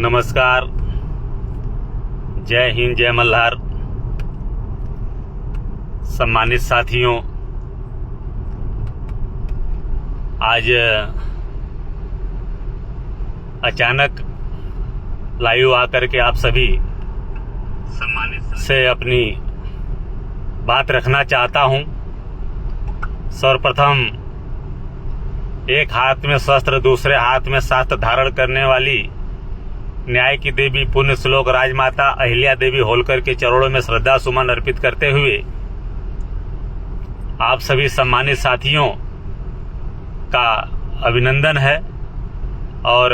नमस्कार, जय हिंद, जय मल्हार। सम्मानित साथियों, आज अचानक लाइव आकर के आप सभी से अपनी बात रखना चाहता हूं। सर्वप्रथम एक हाथ में शस्त्र, दूसरे हाथ में शास्त्र धारण करने वाली न्याय की देवी पुण्य श्लोक राजमाता अहिल्या देवी होलकर के चरणों में श्रद्धा सुमन अर्पित करते हुए आप सभी सम्मानित साथियों का अभिनंदन है और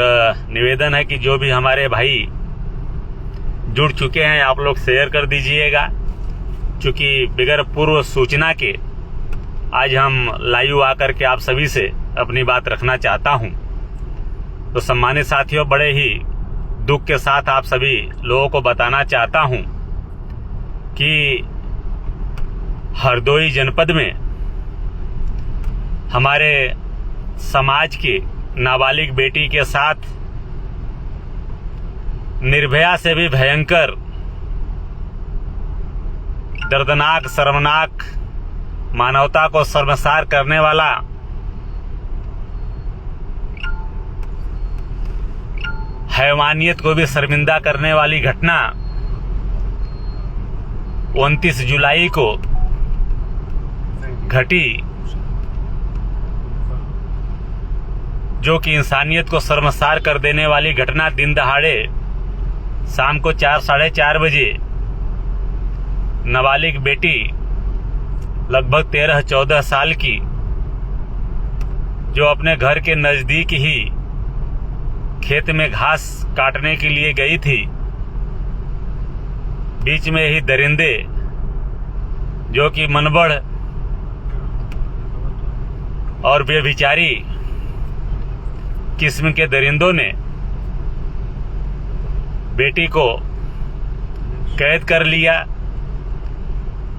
निवेदन है कि जो भी हमारे भाई जुड़ चुके हैं आप लोग शेयर कर दीजिएगा, क्योंकि बगैर पूर्व सूचना के आज हम लाइव आकर के आप सभी से अपनी बात रखना चाहता हूं। तो सम्मानित साथियों, बड़े ही दुख के साथ आप सभी लोगों को बताना चाहता हूं कि हरदोई जनपद में हमारे समाज की नाबालिग बेटी के साथ निर्भया से भी भयंकर, दर्दनाक, शर्मनाक, मानवता को शर्मसार करने वाला हैवानियत को भी शर्मिंदा करने वाली घटना 29 जुलाई को घटी, जो कि इंसानियत को शर्मसार कर देने वाली घटना। दिन दहाड़े शाम को 4, साढ़े 4 बजे नाबालिग बेटी लगभग 13-14 साल की, जो अपने घर के नजदीक ही खेत में घास काटने के लिए गई थी, बीच में ही दरिंदे, जो कि मनबड़ और बेविचारी किस्म के दरिंदों ने बेटी को कैद कर लिया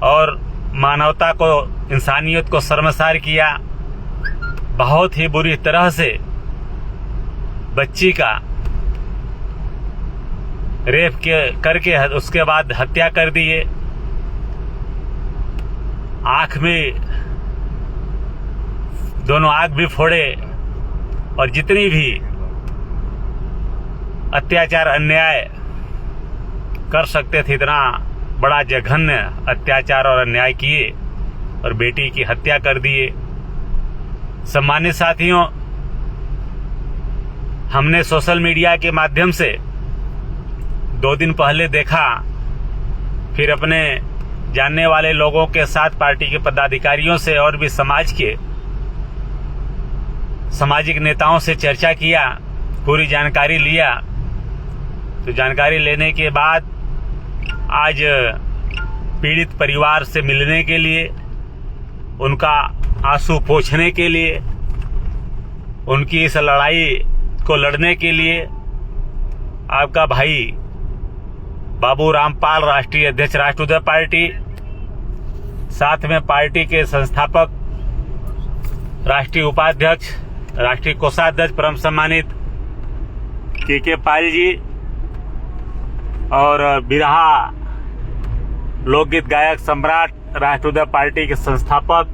और मानवता को, इंसानियत को शर्मसार किया। बहुत ही बुरी तरह से बच्ची का रेप करके उसके बाद हत्या कर दिए। आंख में दोनों आंख भी फोड़े और जितनी भी अत्याचार, अन्याय कर सकते थे इतना बड़ा जघन्य अत्याचार और अन्याय किए और बेटी की हत्या कर दिए। सम्मानित साथियों, हमने सोशल मीडिया के माध्यम से 2 दिन पहले देखा, फिर अपने जानने वाले लोगों के साथ, पार्टी के पदाधिकारियों से और भी समाज के सामाजिक नेताओं से चर्चा किया, पूरी जानकारी लिया। तो जानकारी लेने के बाद आज पीड़ित परिवार से मिलने के लिए, उनका आंसू पोंछने के लिए, उनकी इस लड़ाई को लड़ने के लिए आपका भाई बाबू रामपाल, राष्ट्रीय अध्यक्ष राष्ट्रवादी पार्टी, साथ में पार्टी के संस्थापक, राष्ट्रीय उपाध्यक्ष, राष्ट्रीय कोषाध्यक्ष परम सम्मानित के पाल जी और बिरहा लोकगीत गायक सम्राट, राष्ट्रवादी पार्टी के संस्थापक,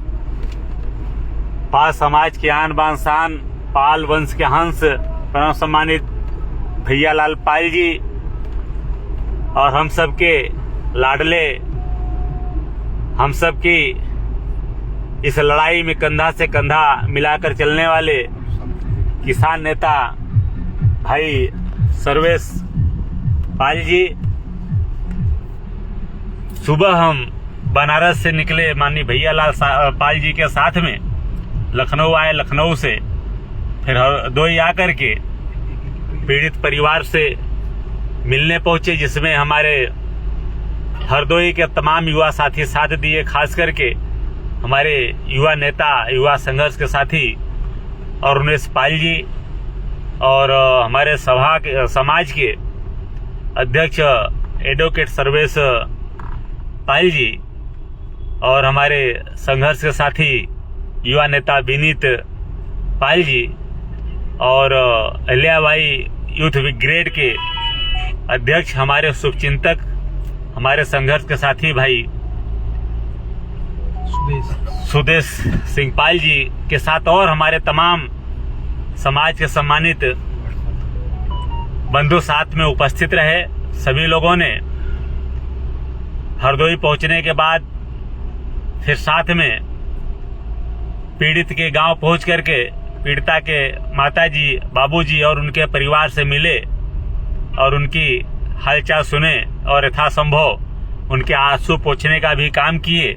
पाल समाज के आन बान शान, पाल वंश के हंस परम सम्मानित भैयालाल पाल जी और हम सबके लाडले, हम सबकी इस लड़ाई में कंधा से कंधा मिलाकर चलने वाले किसान नेता भाई सर्वेश पाल जी। सुबह हम बनारस से निकले, माननीय भैयालाल पाल जी के साथ में लखनऊ आए, लखनऊ से फिर हरदोई आकर के पीड़ित परिवार से मिलने पहुंचे, जिसमें हमारे हरदोई के तमाम युवा साथी साथ दिए, खास करके हमारे युवा नेता, युवा संघर्ष के साथी अरुणेश पाल जी और हमारे समाज के अध्यक्ष एडवोकेट सर्वेश पाल जी और हमारे संघर्ष के साथी युवा नेता विनीत पाल जी और अहिल्याबाई यूथ ब्रिगेड के अध्यक्ष, हमारे शुभचिंतक, हमारे संघर्ष के साथी भाई सुदेश सिंह पाल जी के साथ और हमारे तमाम समाज के सम्मानित बंधु साथ में उपस्थित रहे। सभी लोगों ने हरदोई पहुंचने के बाद फिर साथ में पीड़ित के गांव पहुंच करके पीड़िता के माताजी, बाबूजी और उनके परिवार से मिले और उनकी हालचाल सुने और यथासंभव उनके आंसू पोंछने का भी काम किए।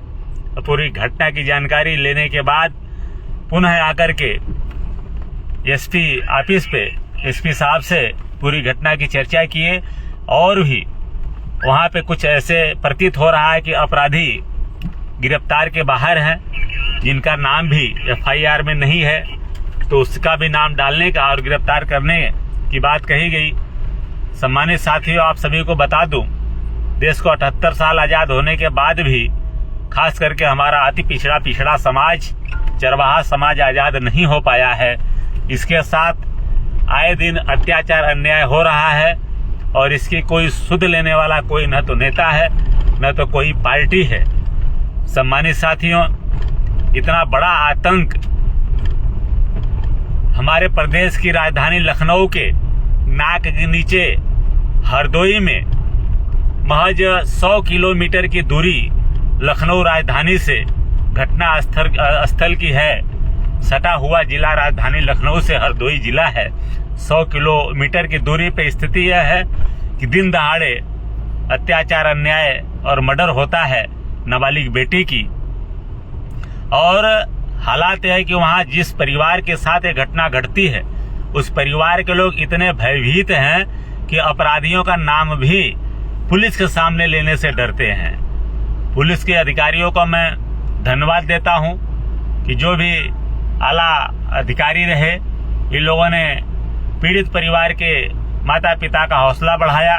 पूरी घटना की जानकारी लेने के बाद पुनः आकर के एसपी ऑफिस पे एसपी साहब से पूरी घटना की चर्चा किए और भी वहां पे कुछ ऐसे प्रतीत हो रहा है कि अपराधी गिरफ्तार के बाहर हैं, जिनका नाम भी एफआईआर में नहीं है, तो उसका भी नाम डालने का और गिरफ्तार करने की बात कही गई। सम्मानित साथियों, आप सभी को बता दूं, देश को 78 साल आजाद होने के बाद भी खास करके हमारा अति पिछड़ा समाज, चरवाहा समाज आजाद नहीं हो पाया है। इसके साथ आए दिन अत्याचार अन्याय हो रहा है और इसकी कोई सुध लेने वाला कोई न तो नेता है न तो कोई पार्टी है। सम्मानित साथियों, इतना बड़ा आतंक हमारे प्रदेश की राजधानी लखनऊ के नाक के नीचे हरदोई में महज 100 किलोमीटर की दूरी लखनऊ राजधानी से घटना स्थल की है। सटा हुआ जिला राजधानी लखनऊ से हरदोई जिला है। 100 किलोमीटर की दूरी पे स्थिति यह है कि दिन दहाड़े अत्याचार, अन्याय और मर्डर होता है नाबालिग बेटी की। और हालात यह है कि वहां जिस परिवार के साथ ये घटना घटती है, उस परिवार के लोग इतने भयभीत हैं कि अपराधियों का नाम भी पुलिस के सामने लेने से डरते हैं। पुलिस के अधिकारियों को मैं धन्यवाद देता हूं कि जो भी आला अधिकारी रहे, इन लोगों ने पीड़ित परिवार के माता पिता का हौसला बढ़ाया।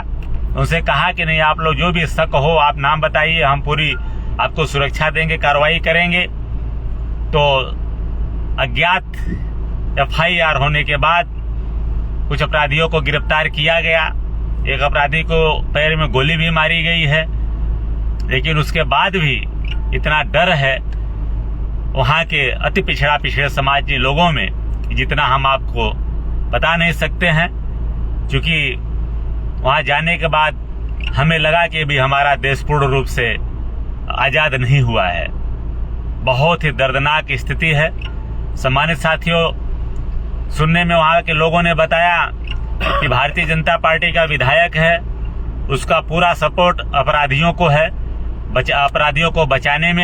उनसे कहा कि नहीं, आप लोग जो भी शक हो आप नाम बताइए, हम पूरी आपको सुरक्षा देंगे, कार्रवाई करेंगे। तो अज्ञात एफआईआर होने के बाद कुछ अपराधियों को गिरफ्तार किया गया। एक अपराधी को पैर में गोली भी मारी गई है, लेकिन उसके बाद भी इतना डर है वहां के अति पिछड़े समाज के लोगों में, जितना हम आपको बता नहीं सकते हैं। क्योंकि वहां जाने के बाद हमें लगा कि भी हमारा देश पूर्ण रूप से आजाद नहीं हुआ है। बहुत ही दर्दनाक स्थिति है। सम्मानित साथियों, सुनने में वहां के लोगों ने बताया कि भारतीय जनता पार्टी का विधायक है, उसका पूरा सपोर्ट अपराधियों को है, अपराधियों को बचाने में